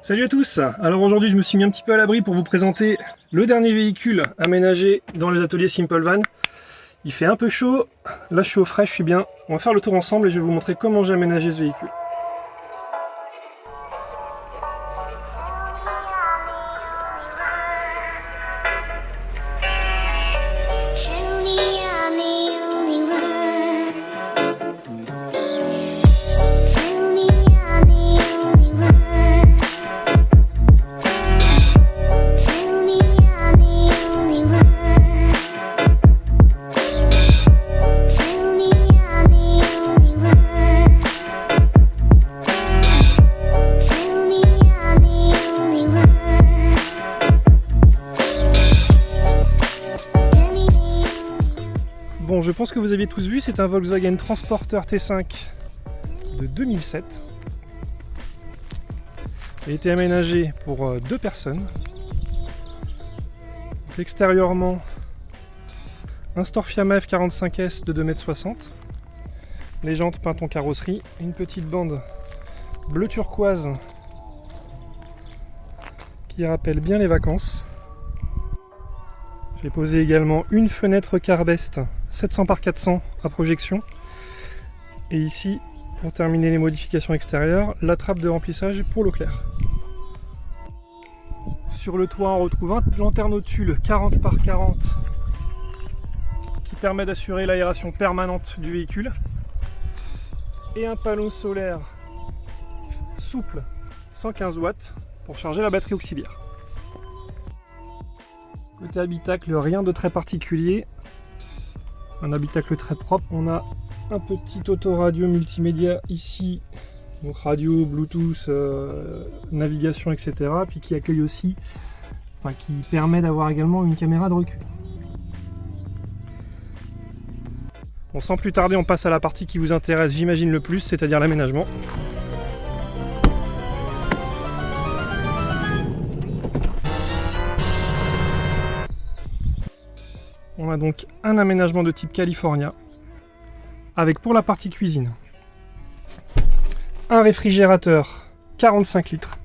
Salut à tous. Alors aujourd'hui je me suis mis un petit peu à l'abri pour vous présenter le dernier véhicule aménagé dans les ateliers Simple Van. Il fait un peu chaud, là je suis au frais, je suis bien. On va faire le tour ensemble et je vais vous montrer comment j'ai aménagé ce véhicule. Bon, je pense que vous aviez tous vu, c'est un Volkswagen Transporter T5 de 2007. Il a été aménagé pour 2 personnes. Extérieurement, un Storfiama F45S de 2,60 m. Les jantes peintes en carrosserie, une petite bande bleu turquoise qui rappelle bien les vacances. J'ai posé également une fenêtre Carbest 700 par 400 à projection. Et ici, pour terminer les modifications extérieures, la trappe de remplissage pour l'eau claire. Sur le toit, on retrouve un lanterne au tulle 40 par 40 qui permet d'assurer l'aération permanente du véhicule. Et un panneau solaire souple 115 watts pour charger la batterie auxiliaire. Côté habitacle, rien de très particulier. Un habitacle très propre. On a un petit autoradio multimédia ici. Donc radio, Bluetooth, navigation, etc. Puis qui accueille aussi, qui permet d'avoir également une caméra de recul. Bon, sans plus tarder, on passe à la partie qui vous intéresse, j'imagine, le plus, c'est-à-dire l'aménagement. On a donc un aménagement de type California, avec pour la partie cuisine, un réfrigérateur 45 litres,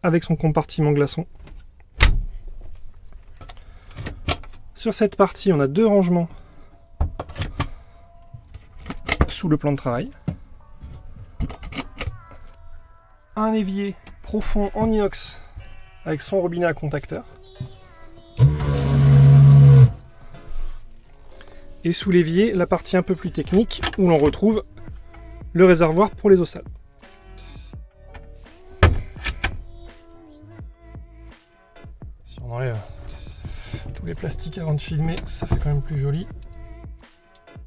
avec son compartiment glaçon. Sur cette partie, on a 2 rangements sous le plan de travail, un évier profond en inox avec son robinet à contacteur. Et sous l'évier, la partie un peu plus technique où l'on retrouve le réservoir pour les eaux sales. Si on enlève tous les plastiques avant de filmer, ça fait quand même plus joli.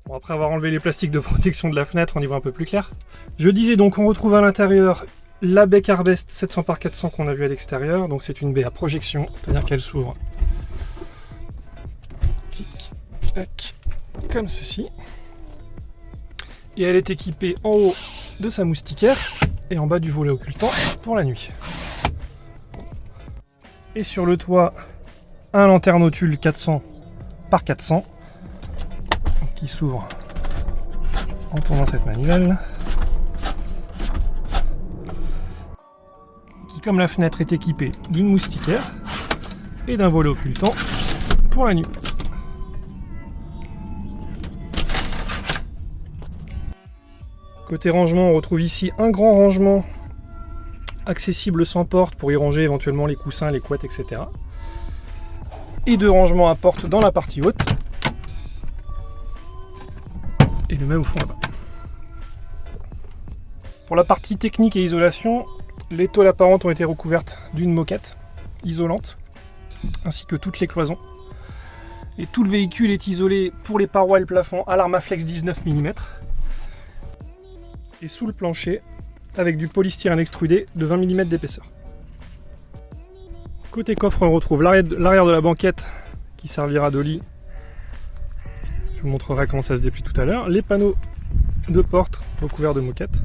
Bon, après avoir enlevé les plastiques de protection de la fenêtre, on y voit un peu plus clair. Je disais donc, on retrouve à l'intérieur la baie Carbest 700 par 400 qu'on a vu à l'extérieur. Donc c'est une baie à projection, c'est-à-dire qu'elle s'ouvre comme ceci. Et elle est équipée en haut de sa moustiquaire et en bas du volet occultant pour la nuit. Et sur le toit, un lanterne au tulle 400 par 400 qui s'ouvre en tournant cette manivelle, qui, comme la fenêtre, est équipée d'une moustiquaire et d'un volet occultant pour la nuit. Côté rangement, on retrouve ici un grand rangement accessible sans porte pour y ranger éventuellement les coussins, les couettes, etc. Et 2 rangements à porte dans la partie haute. Et le même au fond là-bas. Pour la partie technique et isolation, les tôles apparentes ont été recouvertes d'une moquette isolante, ainsi que toutes les cloisons. Et tout le véhicule est isolé pour les parois et le plafond à l'Armaflex 19 mm. Et sous le plancher, avec du polystyrène extrudé de 20 mm d'épaisseur. Côté coffre, on retrouve l'arrière de la banquette qui servira de lit. Je vous montrerai comment ça se déplie tout à l'heure. Les panneaux de porte recouverts de moquette.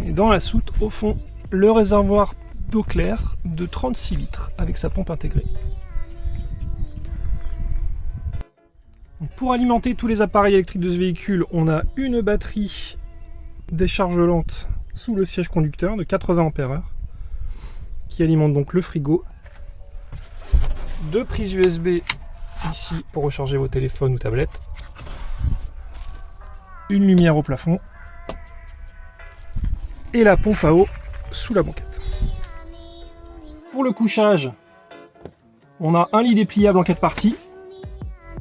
Et dans la soute, au fond, le réservoir d'eau claire de 36 litres avec sa pompe intégrée. Pour alimenter tous les appareils électriques de ce véhicule, on a une batterie décharge lente sous le siège conducteur de 80 Ah qui alimente donc le frigo. Deux prises USB ici pour recharger vos téléphones ou tablettes. Une lumière au plafond. Et la pompe à eau sous la banquette. Pour le couchage, on a un lit dépliable en 4 parties.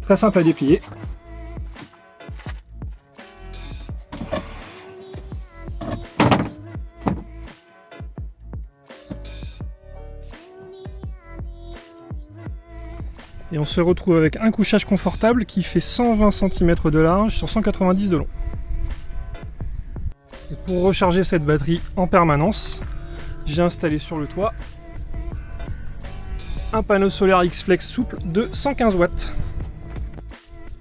Très simple à déplier. Et on se retrouve avec un couchage confortable qui fait 120 cm de large sur 190 de long. Et pour recharger cette batterie en permanence, j'ai installé sur le toit un panneau solaire X-Flex souple de 115 watts.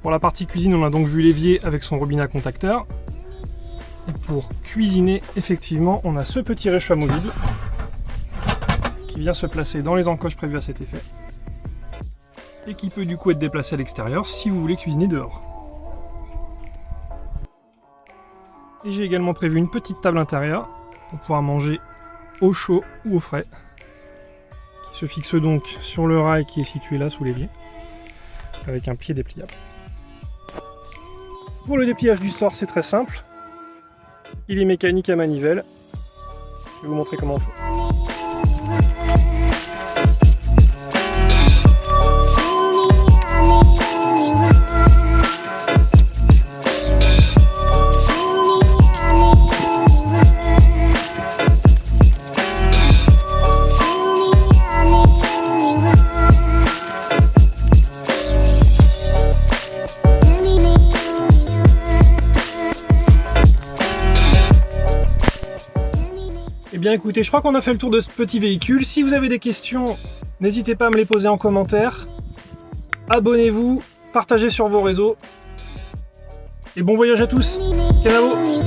Pour la partie cuisine, on a donc vu l'évier avec son robinet à contacteur. Et pour cuisiner, effectivement, on a ce petit réchaud amovible qui vient se placer dans les encoches prévues à cet effet. Et qui peut du coup être déplacé à l'extérieur si vous voulez cuisiner dehors. Et j'ai également prévu une petite table intérieure pour pouvoir manger au chaud ou au frais, qui se fixe donc sur le rail qui est situé là sous l'évier, avec un pied dépliable. Pour le dépliage du sort, c'est très simple. Il est mécanique à manivelle. Je vais vous montrer comment on fait. Eh bien écoutez, je crois qu'on a fait le tour de ce petit véhicule. Si vous avez des questions, n'hésitez pas à me les poser en commentaire. Abonnez-vous, partagez sur vos réseaux. Et bon voyage à tous. Canavo.